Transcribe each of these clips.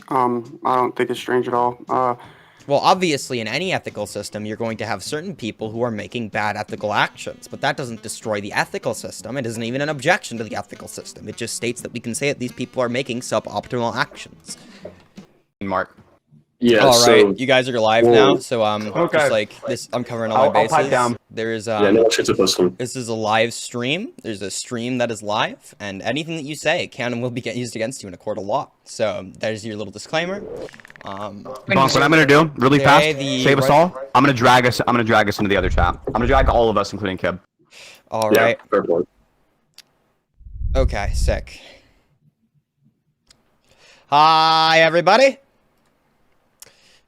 I don't think it's strange at all. Well, obviously, in any ethical system, you're going to have certain people who are making bad ethical actions, but that doesn't destroy the ethical system. It isn't even an objection to the ethical system. It just states that we can say that these people are making suboptimal actions. Mark. Yeah, All right, so, you guys are live now, well, so Okay. just like this, I'm covering all my I'll pipe bases. down. There is yeah, no shit's supposed to. this is a live stream. There's a stream that is live, and anything that you say can and will be used against you in a court of law. So there's your little disclaimer. Bonk, what I'm gonna do, really fast, save us all. I'm gonna drag us into the other chat. I'm gonna drag all of us, including Kib. All Yeah, right. fair point. Okay, sick. Hi, everybody.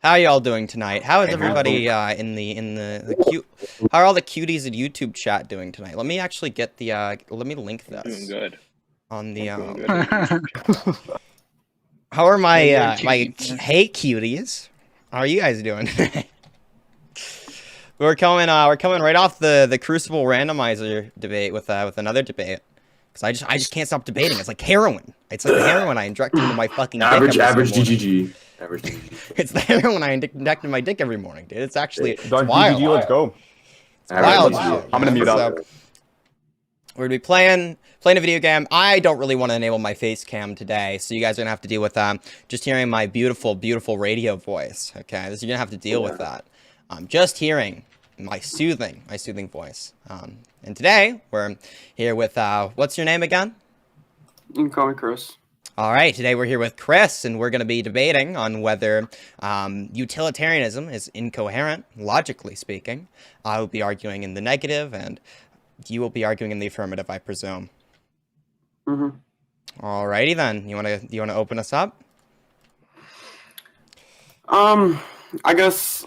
How are y'all doing tonight? How is everybody in the cute? How are all the cuties in YouTube chat doing tonight? Let me actually get the let me link this. Doing good. On the Doing good. How are my my hey cuties? How are you guys doing? we're coming right off the Crucible randomizer debate with another debate. Because I just can't stop debating. It's like heroin. It's like the heroin I inject into my fucking Average dick every GGG. Average GGG. It's the heroin I inject in my dick every morning, dude. It's actually it's Done wild. GGG, let's go. Wild. GGG. I'm gonna mute up. We're gonna be playing a video game. I don't really want to enable my face cam today, so you guys are gonna have to deal with just hearing my beautiful radio voice. Okay, you're gonna have to deal with that. Just hearing my soothing voice. And today we're here with what's your name again? You can call me Chris. All right, today we're here with Chris, and we're going to be debating on whether utilitarianism is incoherent, logically speaking. I will be arguing in the negative, and you will be arguing in the affirmative, I presume. Mm-hmm. All righty then. You wanna open us up? I guess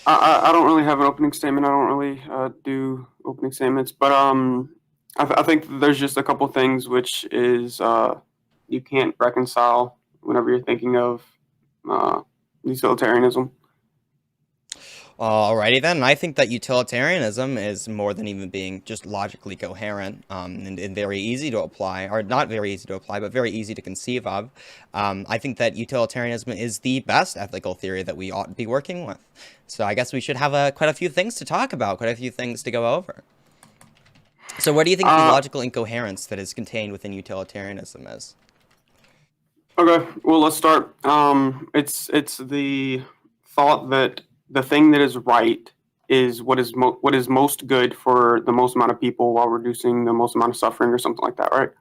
I don't really have an opening statement. I don't really do opening statements, but I think there's just a couple things which is you can't reconcile whenever you're thinking of utilitarianism. Alrighty then. I think that utilitarianism is more than even being just logically coherent and very easy to apply, or not very easy to apply, but very easy to conceive of. I think that utilitarianism is the best ethical theory that we ought to be working with. So I guess we should have quite a few things to talk about, quite a few things to go over. So what do you think the logical incoherence that is contained within utilitarianism is? Okay, well, let's start. It's the thought that the thing that is right is what is most good for the most amount of people while reducing the most amount of suffering, or something like that, right?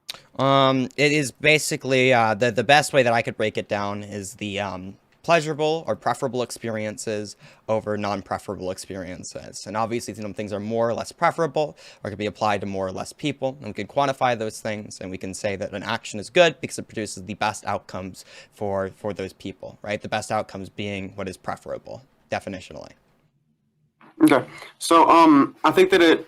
It is basically the best way that I could break it down is the pleasurable or preferable experiences over non-preferable experiences. And obviously some things are more or less preferable, or can be applied to more or less people, and we can quantify those things, and we can say that an action is good because it produces the best outcomes for those people, right? The best outcomes being what is preferable, definitionally. Okay, so I think that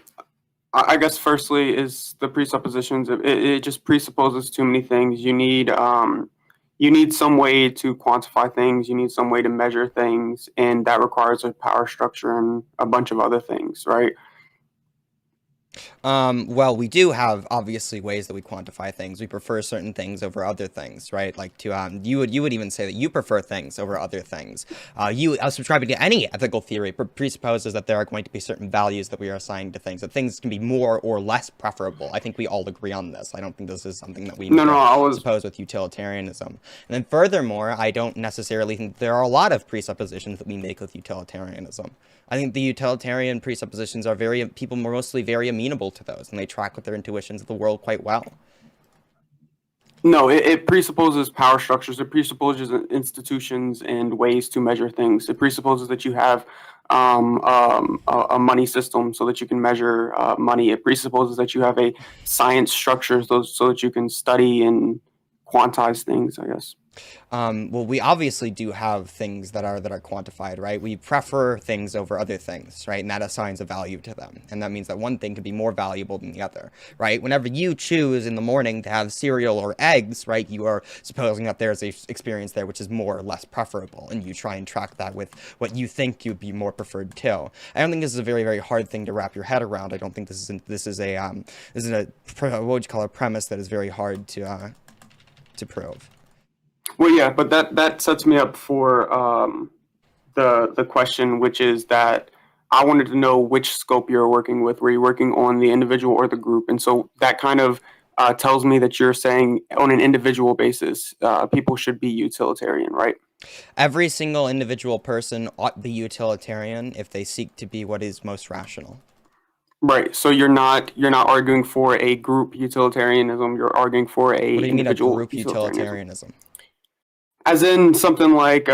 I guess firstly is the presuppositions. It just presupposes too many things. You need some way to quantify things. You need some way to measure things, and that requires a power structure and a bunch of other things, right? Well, we do have obviously ways that we quantify things. We prefer certain things over other things, right? Like to you would even say that you prefer things over other things. You subscribing to any ethical theory presupposes that there are going to be certain values that we are assigning to things. That things can be more or less preferable. I think we all agree on this. I don't think this is something that we suppose with utilitarianism. And then furthermore, I don't necessarily think there are a lot of presuppositions that we make with utilitarianism. I think the utilitarian presuppositions are people mostly very amenable to those, and they track with their intuitions of the world quite well. No, it presupposes power structures. It presupposes institutions and ways to measure things. It presupposes that you have a money system so that you can measure money. It presupposes that you have a science structure so that you can study and quantize things, I guess. Well, we obviously do have things that are quantified, right? We prefer things over other things, right? And that assigns a value to them. And that means that one thing can be more valuable than the other, right? Whenever you choose in the morning to have cereal or eggs, right, you are supposing that there's a experience there which is more or less preferable, and you try and track that with what you think you'd be more preferred to. I don't think this is a very, very hard thing to wrap your head around. I don't think this is a what would you call a premise that is very hard to prove. Well, yeah, but that sets me up for the question, which is that I wanted to know which scope you're working with. Were you working on the individual or the group? And so that kind of tells me that you're saying on an individual basis, people should be utilitarian, right? Every single individual person ought be utilitarian if they seek to be what is most rational. Right. So you're not arguing for a group utilitarianism. You're arguing for a What do you mean a individual group utilitarianism? As in something like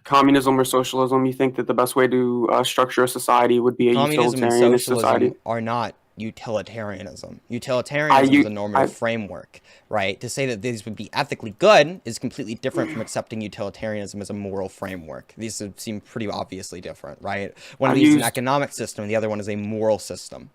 communism or socialism. You think that the best way to structure a society would be a Communism and utilitarianist socialism society? are not utilitarianism. Utilitarianism is a normative framework, right? To say that these would be ethically good is completely different from accepting utilitarianism as a moral framework. These seem pretty obviously different, right? One of these is an economic system, and the other one is a moral system.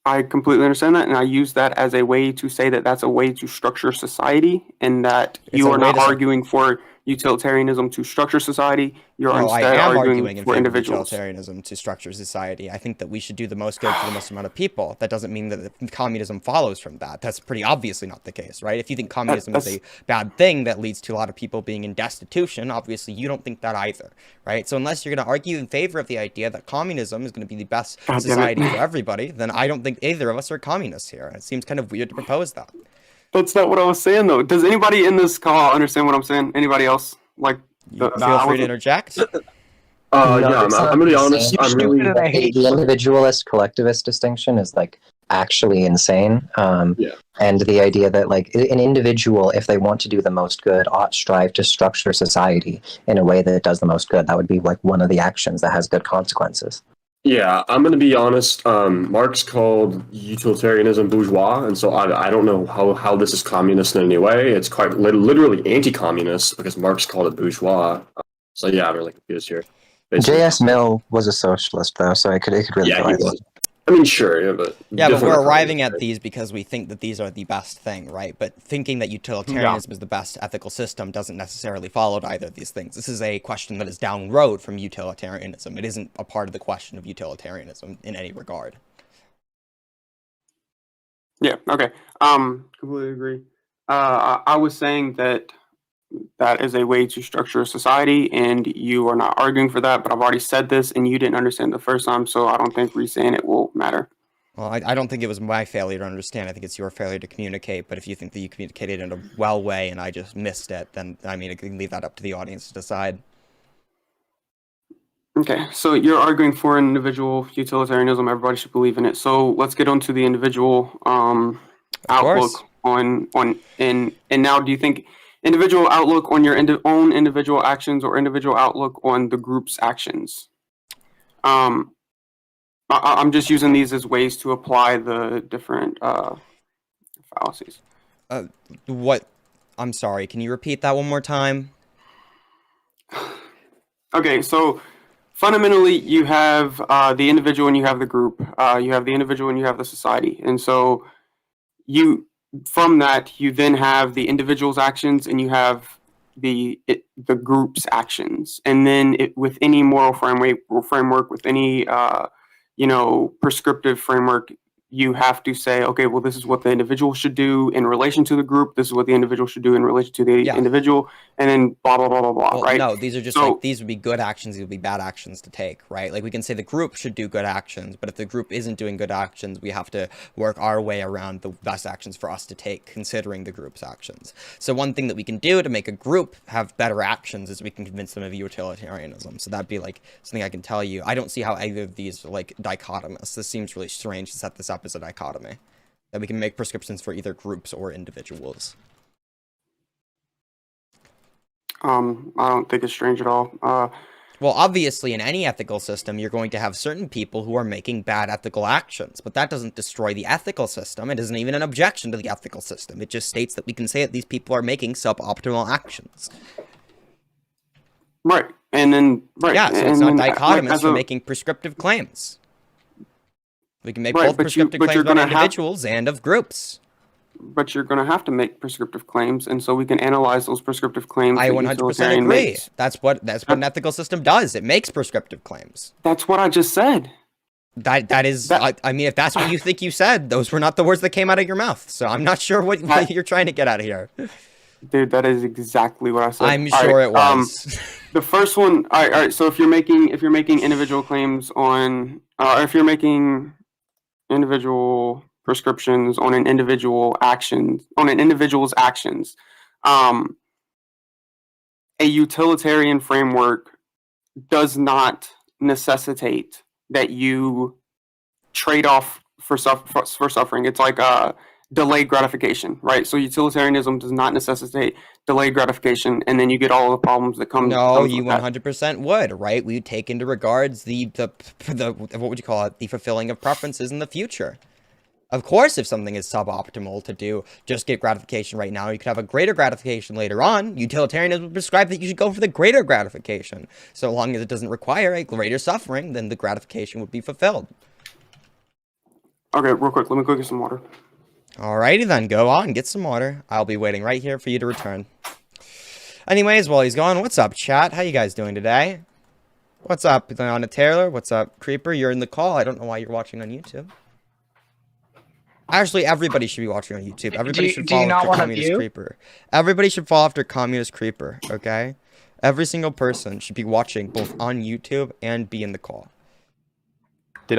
I completely understand that, and I use that as a way to say that that's a way to structure society, and that you are not arguing for utilitarianism to structure society. You're instead arguing for individuals. Utilitarianism to structure society. I think that we should do the most good for the most amount of people. That doesn't mean that communism follows from that. That's pretty obviously not the case, right? If you think communism is a bad thing that leads to a lot of people being in destitution, obviously you don't think that either, right? So unless you're going to argue in favor of the idea that communism is going to be the best society for everybody, then I don't think either of us are communists here. It seems kind of weird to propose that. That's not what I was saying, though. Does anybody in this call understand what I'm saying? Anybody else? Like, feel free to interject. Yeah, I'm gonna be honest. The individualist collectivist distinction is like actually insane. And the idea that like an individual, if they want to do the most good, ought strive to structure society in a way that does the most good. That would be like one of the actions that has good consequences. Yeah, I'm going to be honest. Marx called utilitarianism bourgeois, and so I don't know how this is communist in any way. It's quite literally anti-communist because Marx called it bourgeois. So yeah, I'm really confused here. J.S. Mill was a socialist, though, so it could really. Yeah, he was. I mean, sure, but we're arriving at these because we think that these are the best thing, right? But thinking that utilitarianism is the best ethical system doesn't necessarily follow either of these things. This is a question that is down road from utilitarianism. It isn't a part of the question of utilitarianism in any regard. Yeah. Okay. Completely agree. I was saying that is a way to structure a society, and you are not arguing for that, but I've already said this, and you didn't understand the first time, so I don't think re-saying it will matter. Well, I don't think it was my failure to understand. I think it's your failure to communicate, but if you think that you communicated in a well way and I just missed it, then, I mean, I can leave that up to the audience to decide. Okay, so you're arguing for an individual utilitarianism. Everybody should believe in it. So let's get on to the individual outlook on and now do you think individual outlook on your own individual actions or individual outlook on the group's actions? I'm just using these as ways to apply the different fallacies. What? I'm sorry, can you repeat that one more time? Okay, so fundamentally you have the individual and you have the group. You have the individual and you have the society. And so from that, you then have the individual's actions and you have the group's actions. And then with any moral framework, with any prescriptive framework, you have to say, okay, well, this is what the individual should do in relation to the group. This is what the individual should do in relation to the individual, and then blah, blah, blah, blah, blah, right? No, these are just like, these would be good actions, these would be bad actions to take, right? Like we can say the group should do good actions, but if the group isn't doing good actions, we have to work our way around the best actions for us to take, considering the group's actions. So one thing that we can do to make a group have better actions is we can convince them of utilitarianism. So that'd be like something I can tell you. I don't see how either of these are like dichotomous. This seems really strange to set this up as a dichotomy, that we can make prescriptions for either groups or individuals. I don't think it's strange at all. Well, obviously, in any ethical system, you're going to have certain people who are making bad ethical actions, but that doesn't destroy the ethical system. It isn't even an objection to the ethical system. It just states that we can say that these people are making suboptimal actions. Right, and then yeah, so it's not dichotomous for making prescriptive claims. We can make both prescriptive claims about individuals and of groups. But you're going to have to make prescriptive claims, and so we can analyze those prescriptive claims. I 100% agree. That's what an ethical system does. It makes prescriptive claims. That's what I just said. That is, I mean, if that's what you think you said, those were not the words that came out of your mouth. So I'm not sure what you're trying to get out of here. Dude, that is exactly what I said. I'm All sure right, it was. the first one. All right. So if you're making individual claims on, if you're making individual prescriptions on an individual's actions, um, a utilitarian framework does not necessitate that you trade off for suffering. It's like delayed gratification, right? So utilitarianism does not necessitate delayed gratification, and then you get all the problems that come. No, comes you with that. 100% would, right? We would take into regards the what would you call it? The fulfilling of preferences in the future. Of course, if something is suboptimal to do, just get gratification right now, you could have a greater gratification later on. Utilitarianism would prescribe that you should go for the greater gratification. So long as it doesn't require a greater suffering, then the gratification would be fulfilled. Okay, real quick, let me go get some water. Alrighty then, go on, get some water. I'll be waiting right here for you to return. Anyways, while he's gone, what's up, chat? How you guys doing today? What's up, Leona Taylor? What's up, Creeper? You're in the call. I don't know why you're watching on YouTube. Actually, everybody should be watching on YouTube. Everybody should follow after Communist Creeper. Everybody should follow after Communist Creeper, okay? Every single person should be watching both on YouTube and be in the call. Is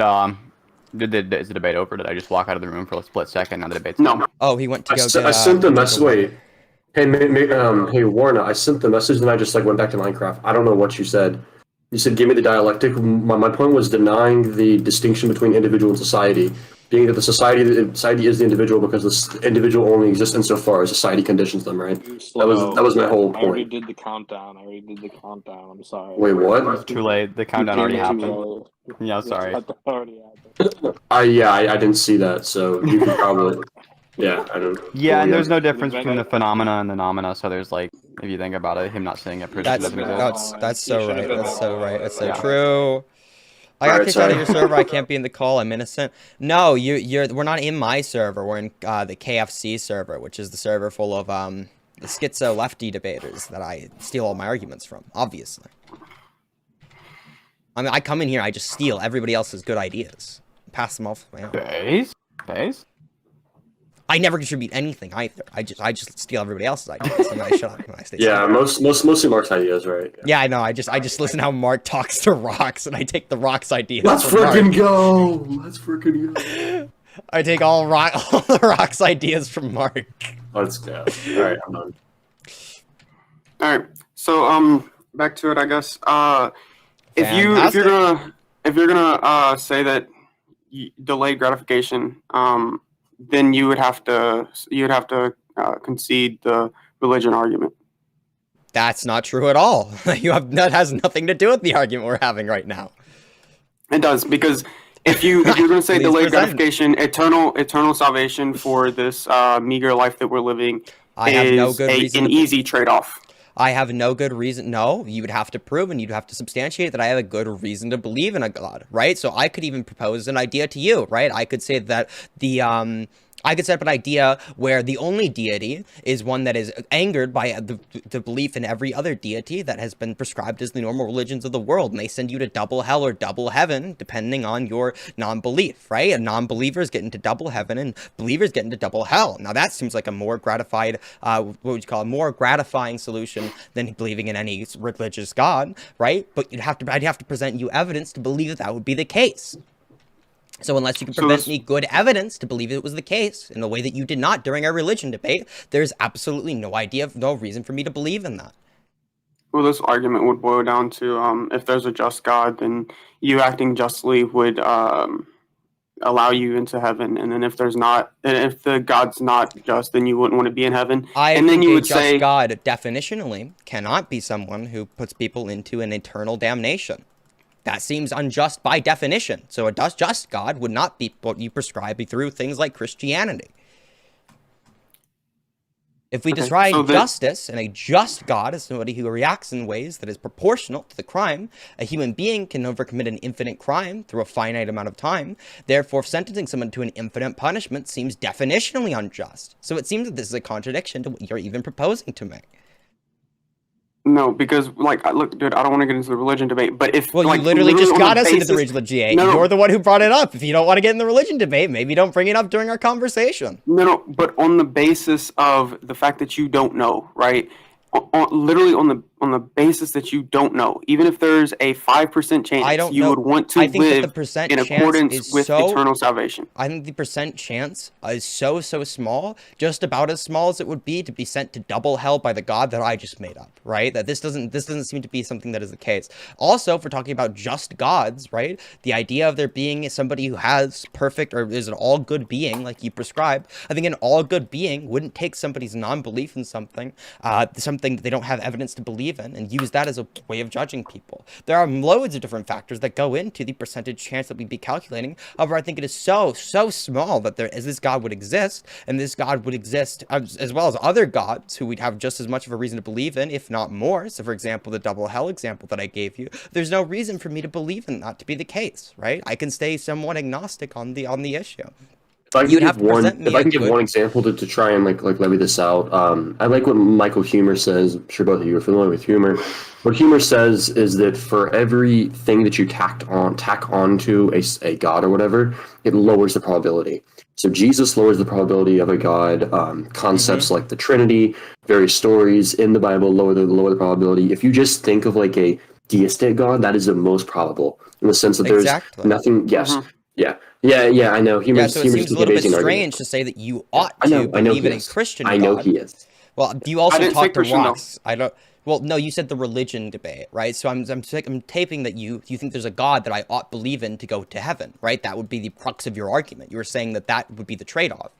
the debate over? Did I just walk out of the room for a split second? Now the debate's No. Oh, he went to go get, I sent the message. Wait. Hey, hey, Warner, I sent the message and I just went back to Minecraft. I don't know what you said. You said, give me the dialectic. My point was denying the distinction between individual and society. Being that the society is the individual because the individual only exists insofar as society conditions them, right? That was my whole point. I already did the countdown. I'm sorry. Wait, what? It's too late. The countdown already happened. Yeah, sorry. I didn't see that, so you could probably... Yeah, I don't... Yeah, and there's no difference between the phenomena and the nomina, so there's like, if you think about it, him not saying it proves it doesn't exist. That's so right. That's so right. That's so true. I got kicked out of your server. I can't be in the call. I'm innocent. No, we're not in my server. We're in the KFC server, which is the server full of the schizo lefty debaters that I steal all my arguments from. Obviously, I mean, I come in here, I just steal everybody else's good ideas, pass them off. Base? I never contribute anything either. I just steal everybody else's ideas, and I shut up when I stay. Yeah, mostly Mark's ideas, right? Yeah, I know. I just listen how Mark talks to rocks, and I take the rocks ideas. Let's freaking go! Let's freaking go! I take all the rocks ideas from Mark. Let's go. All right, I'm done. All right, so back to it, I guess. If you're gonna say that delayed gratification, then you would have to concede the religion argument. That's not true at all. That has nothing to do with the argument we're having right now. It does, because if you're going to say delayed gratification, eternal salvation for this meager life that we're living is an easy trade-off. I have no good reason. No, you would have to prove and you'd have to substantiate that I have a good reason to believe in a God, right? So I could even propose an idea to you, right? I could say that I could set up an idea where the only deity is one that is angered by the belief in every other deity that has been prescribed as the normal religions of the world, and they send you to double hell or double heaven, depending on your non-belief, right? And non-believers get into double heaven, and believers get into double hell. Now that seems like a more gratified, more gratifying solution than believing in any religious god, right? But I'd have to present you evidence to believe that would be the case. So unless you can present me good evidence to believe it was the case, in the way that you did not during our religion debate, there's absolutely no reason for me to believe in that. Well, this argument would boil down to if there's a just God, then you acting justly would allow you into heaven, and then if the God's not just, then you wouldn't want to be in heaven. And then you would say God definitionally cannot be someone who puts people into an eternal damnation. That seems unjust by definition. So a just God would not be what you prescribe through things like Christianity. If we describe justice and a just God as somebody who reacts in ways that is proportional to the crime, a human being can never commit an infinite crime through a finite amount of time. Therefore, sentencing someone to an infinite punishment seems definitionally unjust. So it seems that this is a contradiction to what you're even proposing to me. No, because like, look, dude, I don't want to get into the religion debate, but if Well, like, you literally just on got the us into the basis- religion debate. No, no. You're the one who brought it up. If you don't want to get in the religion debate, maybe don't bring it up during our conversation. No, but on the basis of the fact that you don't know, right? Literally on the basis that you don't know, even if there's a 5% chance, I don't you know. would want to I think that live the percent in chance accordance is with so- eternal salvation. I think the percent chance is so small, just about as small as it would be to be sent to double hell by the God that I just made up, right? That this doesn't seem to be something that is the case. Also, if we're talking about just gods, right? The idea of there being somebody who has perfect or is an all good being like you prescribe, I think an all good being wouldn't take somebody's non-belief in something, something that they don't have evidence to believe in, and use that as a way of judging people. There are loads of different factors that go into the percentage chance that we'd be calculating. However, I think it is so small that there, as this God would exist, and this God would exist as well as other gods who we'd have just as much of a reason to believe in, if not more. So, for example, the double hell example that I gave you, there's no reason for me to believe in that to be the case, right? I can stay somewhat agnostic on the issue. If I can You'd give have to one, present me if I a can give good- one example to try and like levy this out, I like what Michael Humer says. I'm sure both of you are familiar with Humer. What Humer says is that for everything that you tack onto a god or whatever, it lowers the probability. So Jesus lowers the probability of a god. Concepts like the Trinity, various stories in the Bible lower the probability. If you just think of like a deistic god, that is the most probable in the sense that there's Exactly. nothing. Yes. Yeah, I know. Yeah, so it seems a little bit strange to say that you ought to believe in a Christian God. I know he is. Well, you also didn't say talked to Christian, though. Ross. I don't. Well, no, you said the religion debate, right? So I'm taping that you think there's a God that I ought believe in to go to heaven, right? That would be the crux of your argument. You were saying that that would be the trade-off.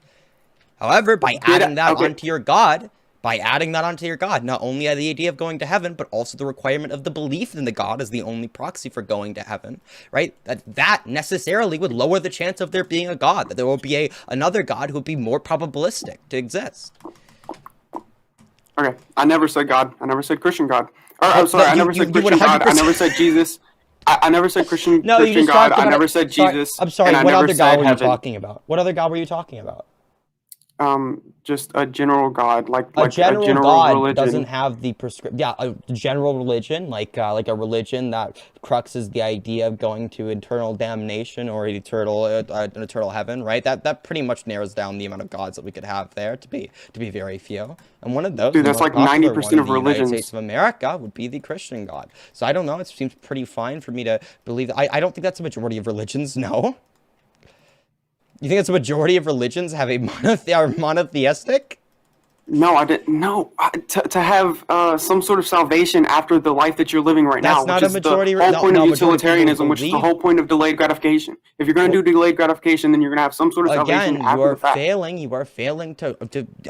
However, by adding that onto your God, not only the idea of going to heaven, but also the requirement of the belief in the God as the only proxy for going to heaven, right? That necessarily would lower the chance of there being a God, that there will be another God who would be more probabilistic to exist. Okay, I never said God. I never said Christian God. Or, I'm sorry, I never said you Christian God. I 100% never said Jesus. I never said Christian No, you Christian just God. talked I about never it. said Sorry, Jesus. I'm sorry, and I what never other said God were you heaven. talking about? What other God were you talking about? Just a general God, like A general God religion. doesn't have the a general religion, like a religion that cruxes the idea of going to eternal damnation or an eternal heaven, right? That pretty much narrows down the amount of gods that we could have there to be very few. And one of those, Dude, the that's most like popular 90% one in of the religions. United States of America, would be the Christian God. So I don't know. It seems pretty fine for me to believe that. I don't think that's a majority of religions. No. You think it's a majority of religions are monotheistic? No, I didn't. No, to have some sort of salvation after the life that you're living right now, That's not which a is majority- the whole no, point no, of majority of people utilitarianism, which is the believe- whole point of delayed gratification. If you're going to do delayed gratification, then you're going to have some sort of salvation Again, after you are the fact. failing. You are failing to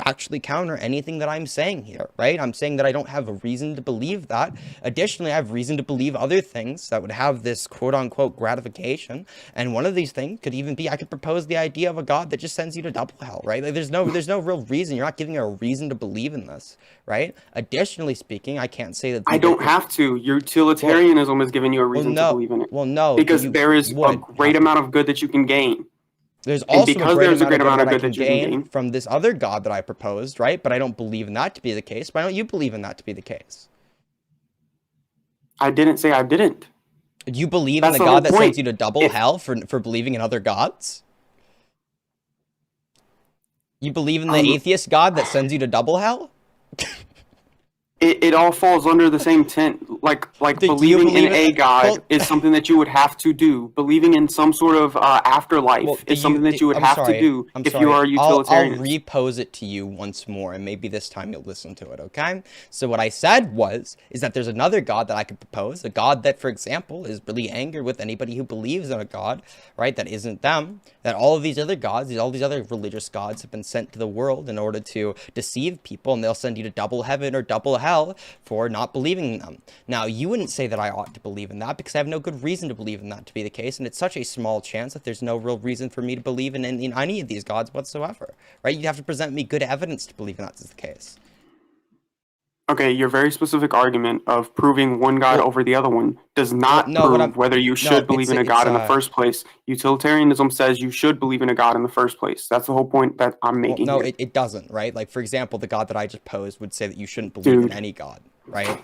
actually counter anything that I'm saying here, right? I'm saying that I don't have a reason to believe that. Additionally, I have reason to believe other things that would have this quote-unquote gratification. And one of these things could even be I could propose the idea of a God that just sends you to double hell, right? Like, there's no real reason. You're not giving a reason to believe in this, right? Additionally speaking, I can't say that I don't have to. Utilitarianism is giving you a reason to believe in it. Well, no, because there is a great amount of good that you can gain. There's also because a great there's a great amount of good that that I you can can gain gain. from this other God that I proposed, right? But I don't believe in that to be the case. Why don't you believe in that to be the case? I didn't say I didn't. Do you believe That's in the the God whole that point. sends you to double hell for believing in other gods? You believe in the atheist God that sends you to double hell? It all falls under the same tent. Like Do you believing believe in in- a God well- is something that you would have to do. Believing in some sort of afterlife Well, is something that you would have to do if you are a I'll utilitarian. repose it to you once more, and maybe this time you'll listen to it, okay? So what I said is that there's another God that I could propose, a God that, for example, is really angered with anybody who believes in a God, right, that isn't them, that all of these other gods, all these other religious gods have been sent to the world in order to deceive people, and they'll send you to double heaven or double hell for not believing in them. Now, you wouldn't say that I ought to believe in that because I have no good reason to believe in that to be the case, and it's such a small chance that there's no real reason for me to believe in any of these gods whatsoever, right? You'd have to present me good evidence to believe in that is the case. Okay, your very specific argument of proving one God over the other one does not prove whether you should believe in a God in the first place. Utilitarianism says you should believe in a God in the first place. That's the whole point that I'm making. No, here. it doesn't, right? Like, for example, the God that I just posed would say that you shouldn't believe in any God, right?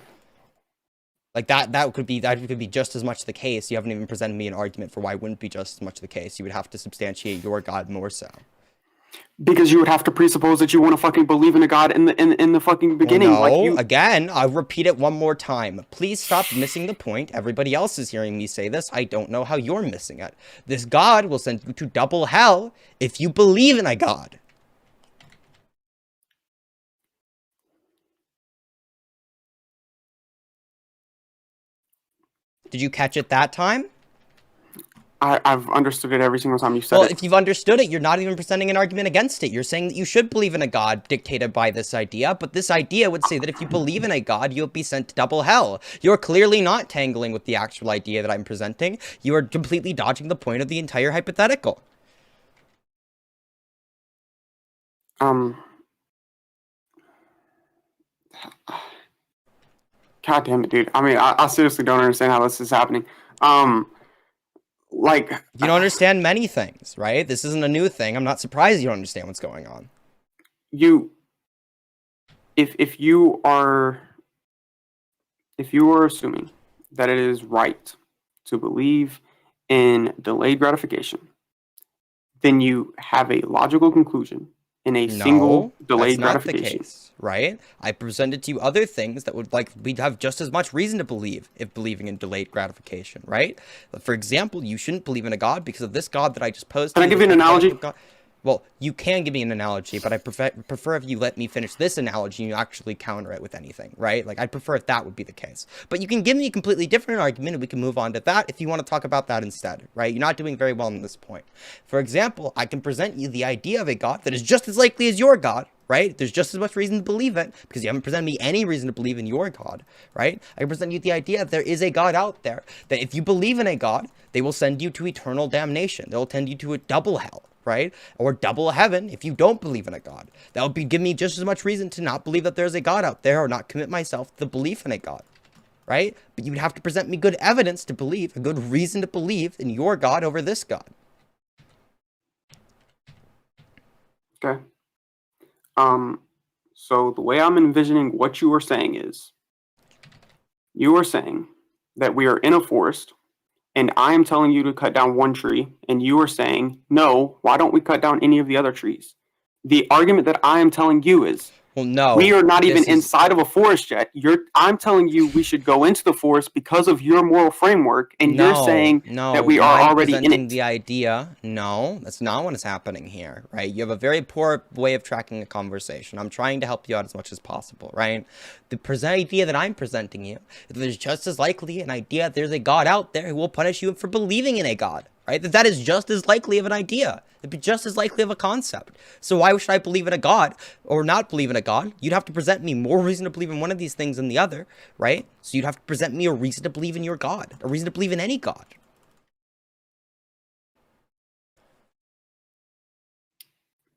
Like that could be just as much the case. You haven't even presented me an argument for why it wouldn't be just as much the case. You would have to substantiate your God more so. Because you would have to presuppose that you want to fucking believe in a God in the fucking beginning. Well, no, like you... again, I'll repeat it one more time. Please stop missing the point. Everybody else is hearing me say this. I don't know how you're missing it. This God will send you to double hell if you believe in a God. Did you catch it that time? I've understood it every single time you said it. Well, if you've understood it, you're not even presenting an argument against it. You're saying that you should believe in a God dictated by this idea, but this idea would say that if you believe in a God, you'll be sent to double hell. You're clearly not tangling with the actual idea that I'm presenting. You are completely dodging the point of the entire hypothetical. God damn it, dude. I mean, I seriously don't understand how this is happening. Like, you don't understand many things, right? This isn't a new thing. I'm not surprised you don't understand what's going on. If you are assuming that it is right to believe in delayed gratification, then you have a logical conclusion in a single delayed gratification. That's not the case, right? I presented to you other things that would we'd have just as much reason to believe if believing in delayed gratification, right? For example, you shouldn't believe in a God because of this God that I just posed. Can I give you an analogy? Well, you can give me an analogy, but I prefer if you let me finish this analogy and you actually counter it with anything, right? Like, I'd prefer if that would be the case. But you can give me a completely different argument and we can move on to that if you want to talk about that instead, right? You're not doing very well on this point. For example, I can present you the idea of a God that is just as likely as your God, right? There's just as much reason to believe it because you haven't presented me any reason to believe in your God, right? I can present you the idea that there is a God out there, that if you believe in a God, they will send you to eternal damnation. They'll send you to a double hell, right? Or double heaven if you don't believe in a God. That would give me just as much reason to not believe that there's a God out there or not commit myself to the belief in a God, right? But you would have to present me good evidence to believe, a good reason to believe in your God over this God. Okay. So the way I'm envisioning what you were saying is, you are saying that we are in a forest and I am telling you to cut down one tree, and you are saying, no, why don't we cut down any of the other trees? The argument that I am telling you is, well, no, we are not even inside of a forest yet. I'm telling you we should go into the forest because of your moral framework, and you're saying that we are already in it. The idea, no, that's not what is happening here, right? You have a very poor way of tracking a conversation. I'm trying to help you out as much as possible, right? The idea that I'm presenting you, there's just as likely an idea that there's a God out there who will punish you for believing in a God, right? That is just as likely of an idea. It'd be just as likely of a concept. So why should I believe in a God or not believe in a God? You'd have to present me more reason to believe in one of these things than the other, right? So you'd have to present me a reason to believe in your God, a reason to believe in any God.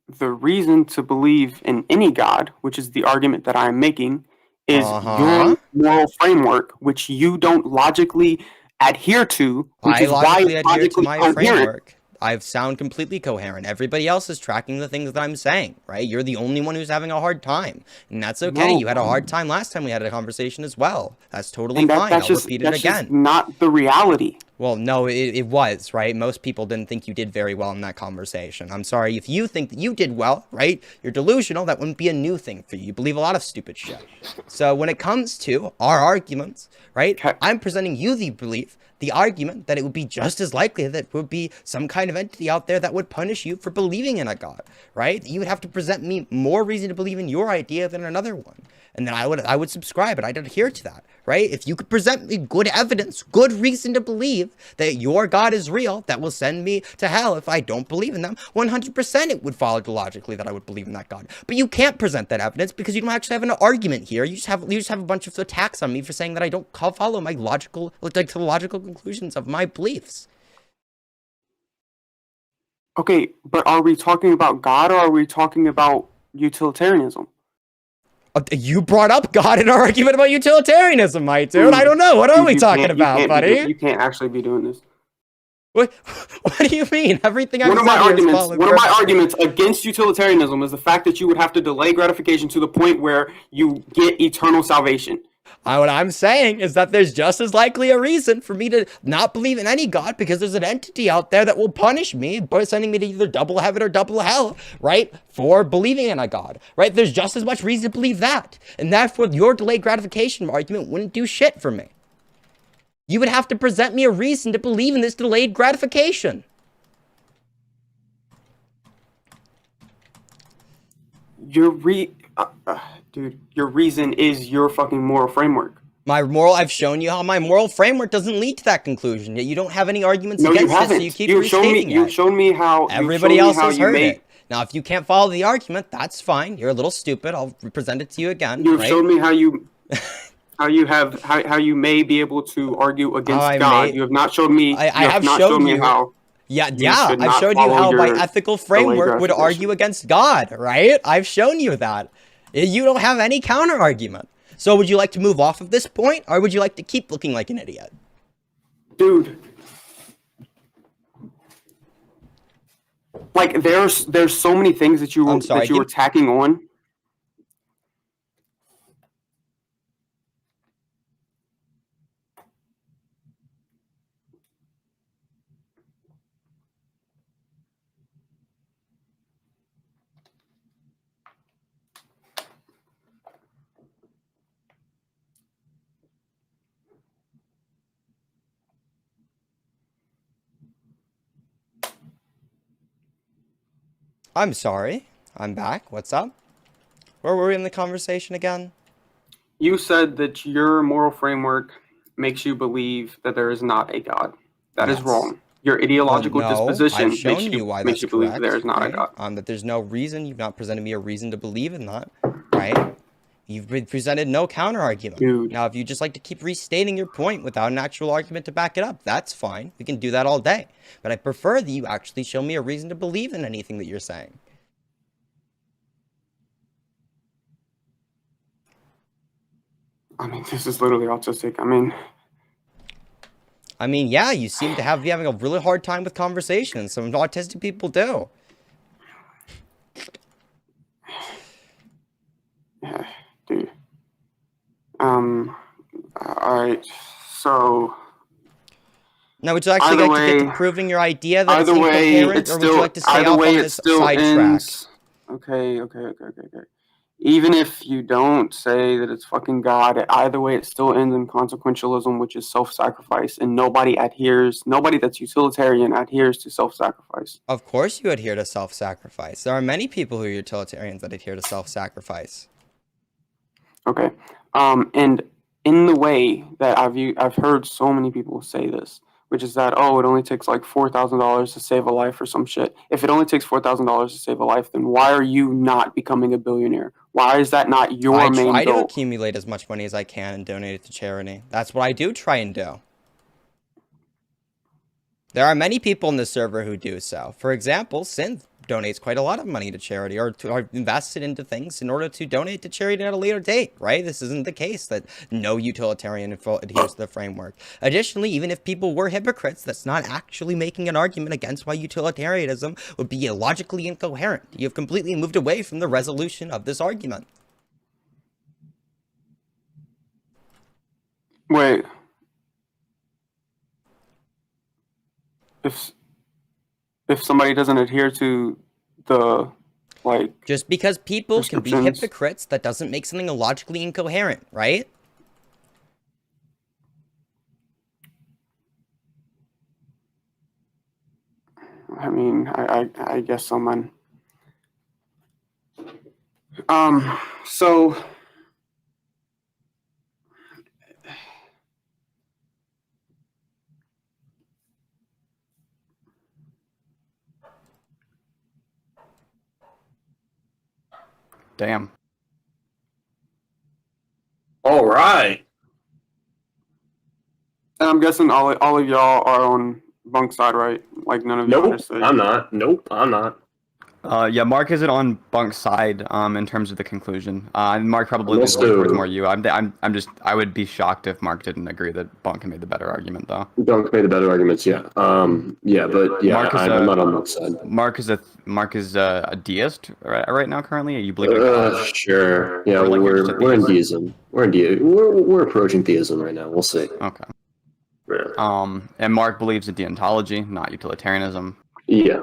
The reason to believe in any God, which is the argument that I'm making, is your moral framework, which you don't logically adhere to, which is why it's logically coherent. I sound completely coherent. Everybody else is tracking the things that I'm saying, right? You're the only one who's having a hard time, and that's okay. You had a hard time last time we had a conversation as well. That's totally fine. I'll repeat it again. Just not the reality. Well, no, it was, right? Most people didn't think you did very well in that conversation. I'm sorry. If you think that you did well, right, you're delusional. That wouldn't be a new thing for you. You believe a lot of stupid shit. So when it comes to our arguments, right, I'm presenting you the belief, the argument that it would be just as likely that it would be some kind of entity out there that would punish you for believing in a God, right? You would have to present me more reason to believe in your idea than another one. And then I would subscribe and I'd adhere to that, right? If you could present me good evidence, good reason to believe that your God is real, that will send me to hell if I don't believe in them, 100% it would follow logically that I would believe in that God. But you can't present that evidence because you don't actually have an argument here. You just have a bunch of attacks on me for saying that I don't follow my logical conclusions of my beliefs. Okay, but are we talking about God or are we talking about utilitarianism? You brought up God in our argument about utilitarianism, my dude. I don't know. What are we talking about, buddy? You can't actually be doing this. What do you mean? Everything One of my arguments against utilitarianism is the fact that you would have to delay gratification to the point where you get eternal salvation. What I'm saying is that there's just as likely a reason for me to not believe in any God because there's an entity out there that will punish me by sending me to either double heaven or double hell, right? For believing in a God, right? There's just as much reason to believe that. And therefore, your delayed gratification argument wouldn't do shit for me. You would have to present me a reason to believe in this delayed gratification. Dude, your reason is your fucking moral framework. I've shown you how my moral framework doesn't lead to that conclusion, yet you don't have any arguments against it, so you keep restating it. You've shown me how. Everybody else has heard it. Now, if you can't follow the argument, that's fine. You're a little stupid. I'll present it to you again. You've shown me how you may be able to argue against God. You have not shown me. I have shown you how. Yeah, I've shown you how my ethical framework would argue against God, right? I've shown you that. You don't have any counter argument. So would you like to move off of this point, or would you like to keep looking like an idiot? Dude. Like, there's so many things that you were tacking on. I'm sorry. I'm back. What's up? Where were we in the conversation again? You said that your moral framework makes you believe that there is not a God. That is wrong. Your ideological disposition makes you believe that there is not a God. That there's no reason. You've not presented me a reason to believe in that, right? You've presented no counter argument. Dude. Now, if you just like to keep restating your point without an actual argument to back it up, that's fine. We can do that all day. But I prefer that you actually show me a reason to believe in anything that you're saying. I mean, this is literally autistic. I mean, yeah, you seem to be having a really hard time with conversations. Some autistic people do. Yeah, dude. Alright, so... Now, would you actually like to get to proving your idea that it's incoherent, or would you like to stay off on this sidetrack? Okay. Even if you don't say that it's fucking God, either way, it still ends in consequentialism, which is self-sacrifice, and nobody that's utilitarian adheres to self-sacrifice. Of course you adhere to self-sacrifice. There are many people who are utilitarians that adhere to self-sacrifice. Okay. And in the way that I've heard so many people say this, which is that, it only takes like $4,000 to save a life or some shit. If it only takes $4,000 to save a life, then why are you not becoming a billionaire? Why is that not your main goal? I try to accumulate as much money as I can and donate it to charity. That's what I do try and do. There are many people in the server who do so. For example, Synth donates quite a lot of money to charity, or invests it into things in order to donate to charity at a later date, right? This isn't the case that no utilitarian adheres to the framework. Additionally, even if people were hypocrites, that's not actually making an argument against why utilitarianism would be illogically incoherent. You have completely moved away from the resolution of this argument. Wait. If somebody doesn't adhere to the, just because people can be hypocrites, that doesn't make something illogically incoherent, right? I mean, I guess so, man. So... Damn. All right. And I'm guessing all of y'all are on Bunk's side, right? Like, none of you Nope, understood. I'm not. Nope, I'm not. Yeah, Mark isn't on Bunk's side in terms of the conclusion. Mark probably leans Also- towards more you. I would be shocked if Mark didn't agree that Bunk made the better argument, though. Dunk made the better arguments, yeah. But yeah, Mark is I'm not on that side. Mark is a deist right now currently. You believe in God? Sure. Yeah, Or like you're just a we're in theist? deism. We're approaching theism right now. We'll see. Okay. Yeah. And Mark believes in deontology, not utilitarianism. Yeah.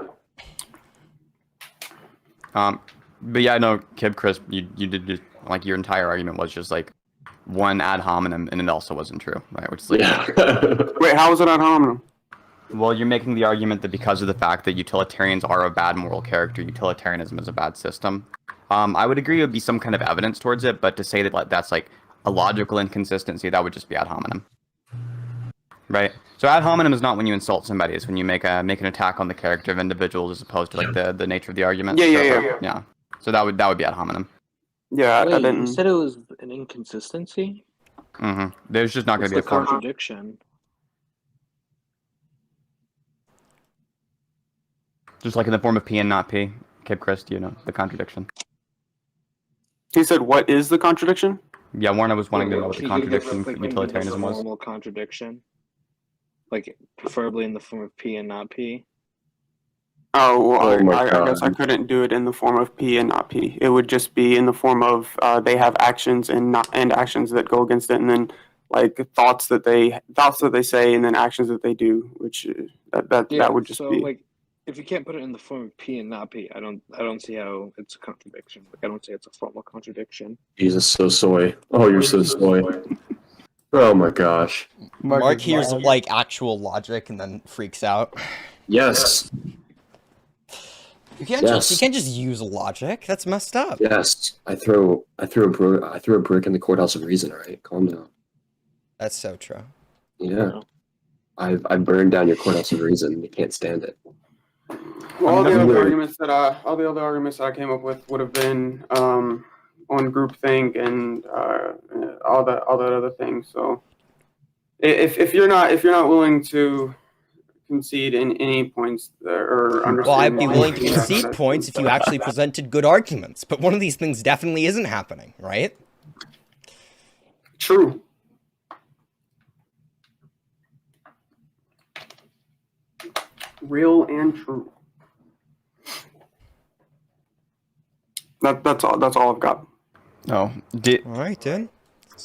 But yeah, no, Kib, Chris, you did just, like, your entire argument was just like one ad hominem, and it also wasn't true, right? Which is like, Yeah. Wait, how is it ad hominem? well, you're making the argument that because of the fact that utilitarians are a bad moral character, utilitarianism is a bad system. I would agree it would be some kind of evidence towards it, but to say that like, that's like a logical inconsistency, that would just be ad hominem. Right? So ad hominem is not when you insult somebody, it's when you make an attack on the character of individuals as opposed to like the nature of the argument. Yeah. So that would be ad hominem. Yeah, I Wait, didn't. you said it was an inconsistency? There's just not going What's to the be a contradiction? just like in the form of P and not P. Kib, Chris, do you know the contradiction? He said, "What is the contradiction?" Yeah, Warner was wanting to know what the Can you give us, contradiction like, for utilitarianism a was. formal contradiction? Like, preferably in the form of P and not P? Oh, well, Oh my I guess I God. couldn't do it in the form of P and not P. It would just be in the form of they have actions and actions that go against it, and then like thoughts that they say, and then actions that they do, which that would just so, be. like, if you can't put it in the form of P and not P, I don't see how it's a contradiction. Like, I don't see it's a formal contradiction. Jesus, so soy. Oh, you're so soy. Oh my gosh. Mark hears like actual logic and then freaks out. Yes. You can't Yes. just use logic. That's messed up. Yes. I threw a brick in the courthouse of reason. All right, calm down. That's so true. Yeah. I burned down your courthouse of reason. You can't stand it. Well, all the that's other weird. arguments that I came up with would have been on groupthink and all that other things. So if you're not willing to concede in any points or understand, Well, I'd be willing to anything, concede that's- points if you actually presented good arguments, but one of these things definitely isn't happening, right? True. Real and true. That's all I've got. Oh, All right, dude.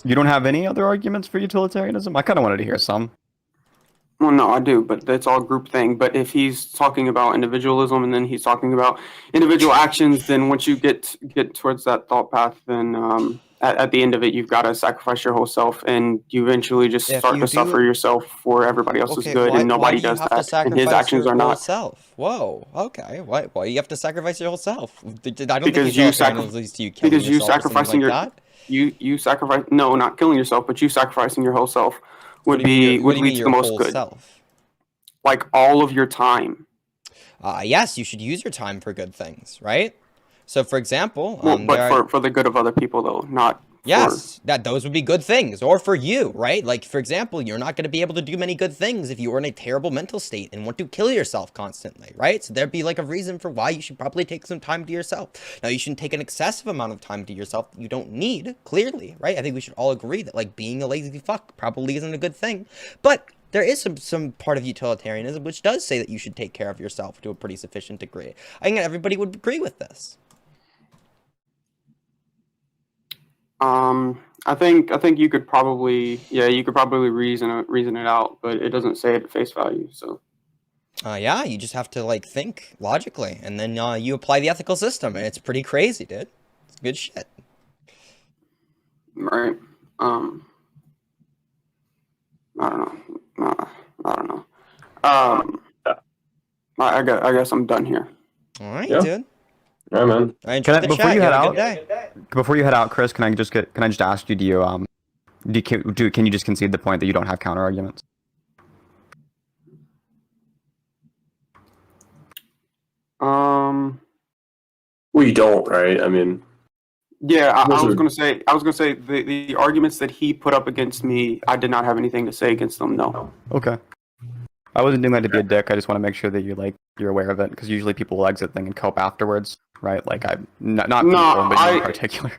you don't have any other arguments for utilitarianism? I kind of wanted to hear some. Well, no, I do, but that's all group thing. But if he's talking about individualism and then he's talking about individual actions, then once you get towards that thought path, then at the end of it, you've got to sacrifice your whole self, and you eventually just If start you to do- suffer yourself for everybody else's good, and nobody does that, and his actions are whole not. self? Whoa, okay. Why you have to sacrifice your whole self? I don't Because think you utilitarianism leads to you killing because you yourself or something sacrificing like your that. you sacrifice not killing yourself, but you sacrificing your whole self What would do you mean be what do you mean lead to your the most whole good, self? like all of your time. Yes, you should use your time for good things, right? So, for example, Well, there but are- for the good of other people, though, not. Yes, those would be good things, or for you, right? Like, for example, you're not going to be able to do many good things if you are in a terrible mental state and want to kill yourself constantly, right? So there'd be like a reason for why you should probably take some time to yourself. Now, you shouldn't take an excessive amount of time to yourself that you don't need, clearly, right? I think we should all agree that like being a lazy fuck probably isn't a good thing, but there is some part of utilitarianism which does say that you should take care of yourself to a pretty sufficient degree. I think everybody would agree with this. I think you could probably reason it out, but it doesn't say it at face value. So Yeah, you just have to like think logically, and then you apply the ethical system, and it's pretty crazy, dude. It's good shit. right, I don't know. I guess I'm done here. All right, Yeah. dude. Yeah, man. I enjoyed the before chat. you head have a out, good day. Before you head out, Chris, can I just ask you, can you just concede the point that you don't have counter arguments? Well, you don't, right? I mean, Yeah, I Those was are- gonna say the arguments that he put up against me, I did not have anything to say against them. No. Okay. I wasn't doing that to be a dick. I just want to make sure that you're aware of it, because usually people will exit thing and cope afterwards, right? Like I'm not people, but you in particular.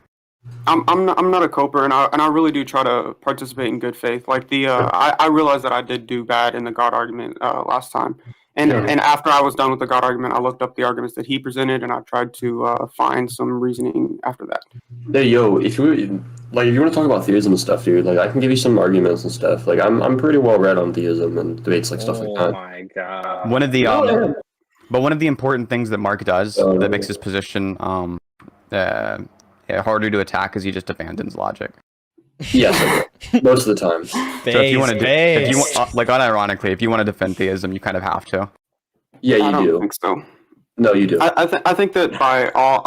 I'm not a coper, and I really do try to participate in good faith. Like I realized that I did do bad in the God argument last time, and after I was done with the God argument, I looked up the arguments that he presented, and I tried to find some reasoning after that. Hey, yo, if you want to talk about theism and stuff, dude, like I can give you some arguments and stuff. Like I'm pretty well read on theism and debates like stuff like that. Oh my god. One of the but one of the important things that Mark does that makes his position harder to attack is he just abandons logic. Yes, most of the time. So if you want to, like unironically, if you want to defend theism, you kind of have to. Yeah, you I don't do. think so. No, you do. I think that by all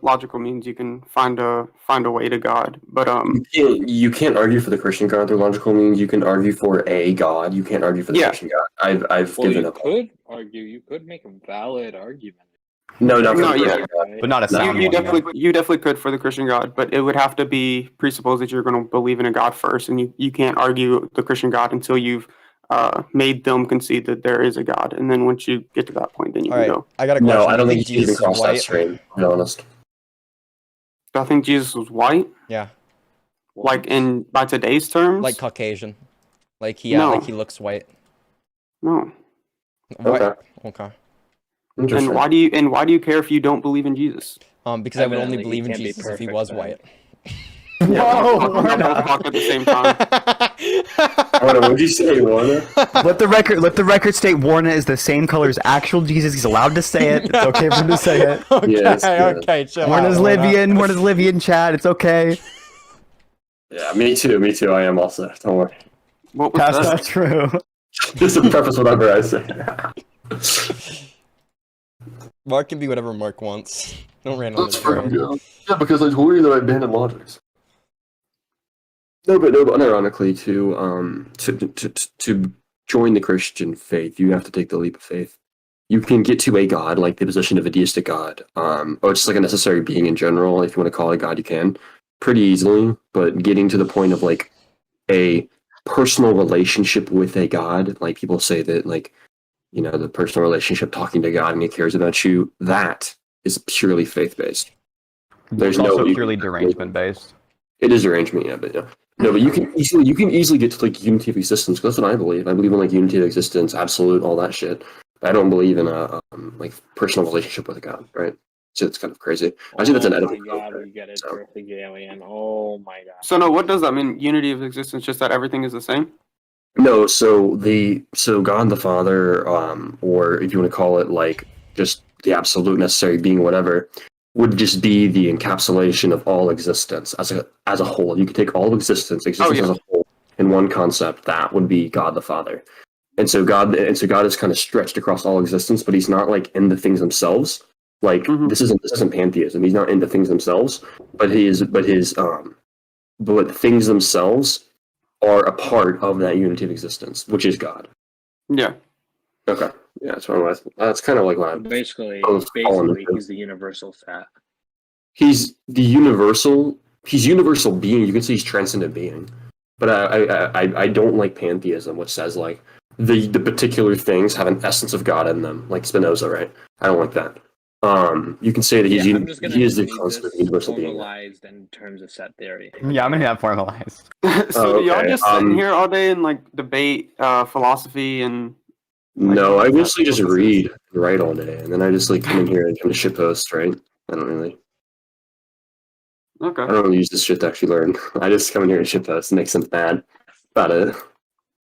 logical means you can find a way to God, but you can't argue for the Christian God through logical means. You can argue for a God. You can't argue for the Christian God. I've given up. You could argue. You could make a valid argument. No, not for No, the yeah. Christian God. But not a sound you one. you definitely could for the Christian God, but it would have to be presupposed that you're going to believe in a God first, and you can't argue the Christian God until you've made them concede that there is a God, and then once you get to that point, then you can go. I got a question. No, I don't think you Jesus even cross is that white. stream, to be honest. Do I think Jesus was white? Yeah, Like by today's terms? like Caucasian. Like he No. like he looks white. No. White. Okay. Okay. Interesting. And why do you care if you don't believe in Jesus? Because I would only Evidently, he believe in can't be Jesus if he perfect, was then. white. Whoa! Talk at the same time. What would you say, Warner? Let the record state Warner is the same color as actual Jesus. He's allowed to say it. It's okay for him to say it. Okay, Yes, yes. okay, chill Warner's out, Warner. Warner's Livian, Chad. It's okay. Yeah, me too. Me too. I am also. Don't worry. What was That's that? not true. Just to preface whatever I say. Mark can be whatever Mark wants. Don't rain on That's his fair. parade. Yeah, because I told you that I abandoned logics. No, but unironically, to join the Christian faith, you have to take the leap of faith. You can get to a God, like the position of a deistic God, or just like a necessary being in general. If you want to call it God, you can pretty easily. But getting to the point of like a personal relationship with a God, like people say that, like, you know, the personal relationship, talking to God, and He cares about you. That is purely faith based. There's It's also no purely derangement based. It is arrangement, yeah, but yeah. No, but you can easily get to like unity of existence. 'Cause that's what I believe. I believe in like unity of existence, absolute, all that shit. But I don't believe in a like personal relationship with a God, right? So it's kind of crazy. I think that's an Oh my edible. god, we get it, perfect alien. Oh my god. So no, what does that mean? Unity of existence, just that everything is the same? No, so God the Father, or if you want to call it like just the absolute necessary being, whatever, would just be the encapsulation of all existence as a whole. You could take all of existence as a whole in one concept. That would be God the Father. And so God is kind of stretched across all existence, but He's not like in the things themselves. Like this isn't pantheism. He's not into things themselves, but things themselves are a part of that unity of existence, which is God. Yeah. Okay. Yeah, that's kind of like what I'm Basically, falling into. he's the universal fat. He's universal being. You can say he's transcendent being. But I don't like pantheism, which says like the particular things have an essence of God in them, like Spinoza, right? I don't like that. You can say that he is the constant universal being. Formalized in terms of set theory. Yeah, I'm gonna have formalized. So do y'all okay, just sitting here all day and like debate philosophy and? No, I mostly just read and write all day, and then I just like come in here and kind of shitpost, right? I don't really use this shit to actually learn. I just come in here and shitpost and make them mad about it.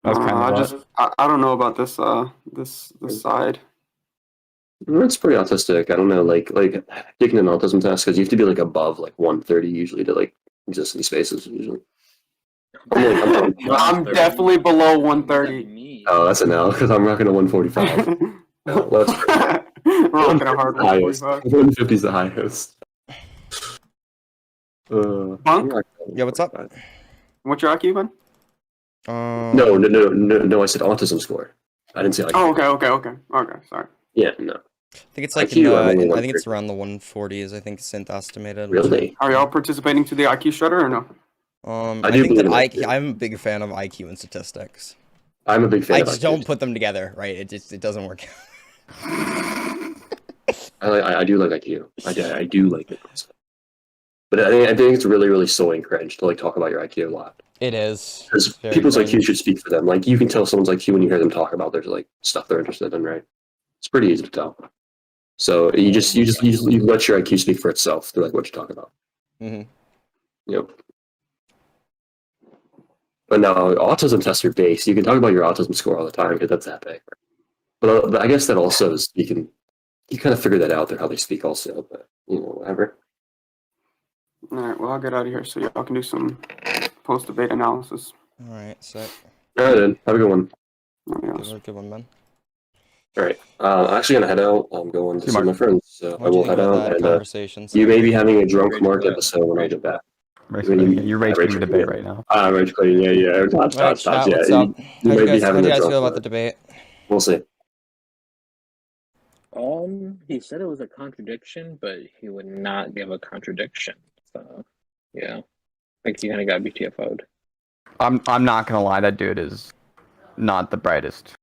That's kind of I don't know about this this side. It's pretty autistic. I don't know, like taking an autism test, because you have to be like above like 130 usually to like exist in these spaces usually. I'm definitely below 130. Oh, that's a no, because I'm rocking a 145. No, that's We're rocking a hard 145. 150 is the highest. Bunk? Yeah, what's up? What's your IQ, man? No, I said autism score. I didn't say like. Oh, okay. Sorry. Yeah, no. I think it's like IQ, I'm only I think it's 130. around the 140s. I think Synth estimated. Really? Are y'all participating to the IQ shredder or no? I do think that believe it. I'm a big fan of IQ and statistics. I'm a big fan I of just IQ. don't put them together, right? It doesn't work. I do like IQ. I do like it. But I think it's really, really soy and cringe to like talk about your IQ a lot. It is. Because Very people's cringe. IQ should speak for them. Like you can tell someone's IQ when you hear them talk about there's like stuff they're interested in, right? It's pretty easy to tell. So you let your IQ speak for itself through like what you talk about. Mm-hmm. Yep. But no, autism tests are base. You can talk about your autism score all the time because that's that big. But I guess that also is you kind of figure that out through how they speak also. But whatever. All right, well, I'll get out of here so y'all can do some post-debate analysis. All right, sick. All right, then. Have a good one. Good one, man. All right. I'm actually gonna head out. I'm going to see my friends, so I What'd you will think head about out. that And conversation? you may be having a drunk Mark episode when I get back. You're rage quitting the debate right now. Rage quitting. Yeah. Stop. Chat, Yeah. what's up? You How might do be you having a guys drunk feel about Mark. the debate? We'll see. He said it was a contradiction, but he would not give a contradiction. So, yeah, I think he kind of got BTFO'd. I'm not gonna lie, that dude is not the brightest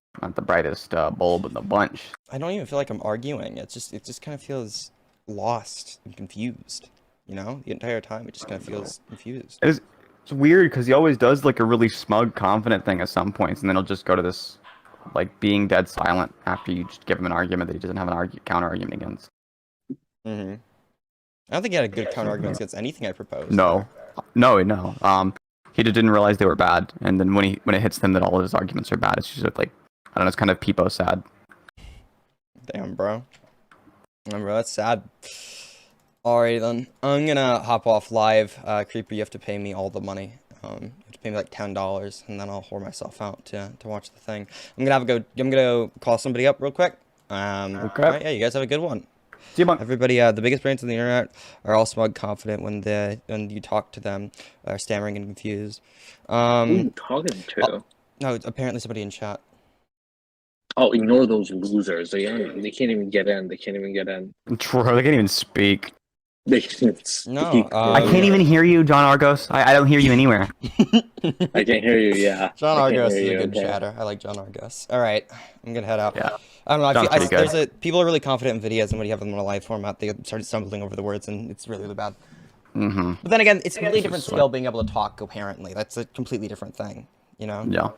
bulb in the bunch. I don't even feel like I'm arguing. It just kind of feels lost and confused. The entire time it just kind of feels confused. It's weird because he always does like a really smug, confident thing at some points, and then he'll just go to this like being dead silent after you just give him an argument that he doesn't have an counter argument against. Mm-hmm. I don't think he had a good counter argument against anything I proposed. No. He just didn't realize they were bad, and then when it hits them that all of his arguments are bad, it's just like, I don't know, it's kind of peepo sad. Damn, bro. That's sad. Alrighty then. I'm gonna hop off live. Creeper, you have to pay me all the money. You have to pay me like $10, and then I'll whore myself out to watch the thing. I'm gonna go call somebody up real quick. Okay. Right, yeah, you guys have a good one. See you, man. Everybody, the biggest brains on the internet are all smug, confident when you talk to them, are stammering and confused. Who are you talking to? No, it's apparently somebody in chat. Oh, ignore those losers. They can't even get in. They can't even get in. True, they can't even speak. They can't speak. No, I can't even hear you, John Argos. I don't hear you anywhere. I can't hear you. Yeah. John I can't Argos hear is a you, good okay. chatter. I like John Argos. All right, I'm gonna head out. Yeah. I don't know. John's pretty good. People are really confident in videos, and when you have them in a live format, they start stumbling over the words, and it's really, really bad. Mm-hmm. But then again, it's a completely different skill being able to talk coherently. That's a completely different thing, Yeah.